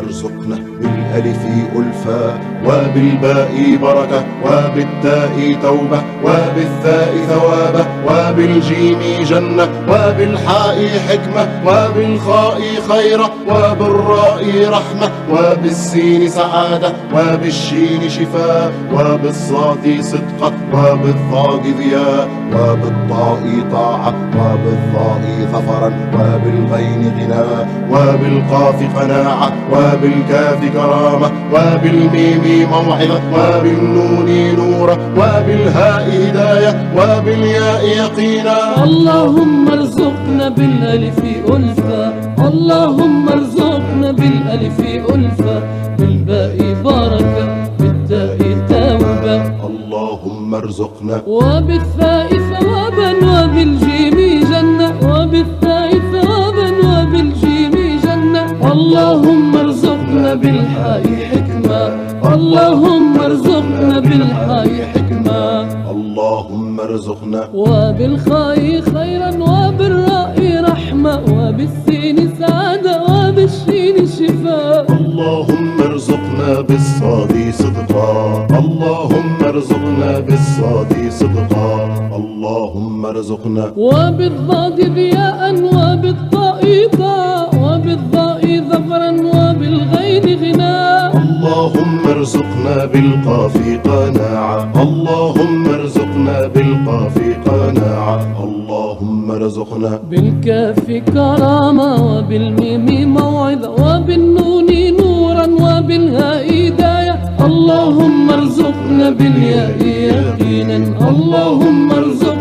ارزقنا بالألف ألفا وبالباء بركة وبالتاء توبة وبالثاء ثوابة وبالجيم جنة وبالحاء حكمة وبالخاء خيرة وبالراء رحمة وبالسين سعادة وبالشين شفاء وبالصاد صدقة وبالضاد ضياء وبالطاء طاعة وبالظاء ظفرا وبالغين غناء وبالقاف قناعة وبالكاف كرامة وبالميم موعظة وبالنون نورا وبالهاء هداية وبالياء يقينا. اللهم ارزقنا بالألف ألفا، اللهم ارزقنا بالألف ألفا، بالباء بركة بالتاء توبة، اللهم ارزقنا وبالثاء ثوابا وبالجيم جنة، وبالثاء ثوابا وبالجيم جنة. اللهم ارزقنا بالحاء حكمة، اللهم ارزقنا بالحاء حكمة، اللهم ارزقنا وبالخاء خيرا وبالراء رحمة وبالسين سعادة وبالشين شفاء. اللهم ارزقنا بالصاد صدقا، اللهم ارزقنا بالصاد صدقا، اللهم ارزقنا وبالضاد ضياء وبالطاء طاء وبالضاء ظفرا وبالغين غناء. اللهم ارزقنا بالقاف قناعة، اللهم ارزقنا بالقاف قناعة، اللهم ارزقنا بالكاف كرامة وبالميم موعظة وبالنون نورا وبالهاء هداية. اللهم ارزقنا بالياء يقينا، اللهم ارزقنا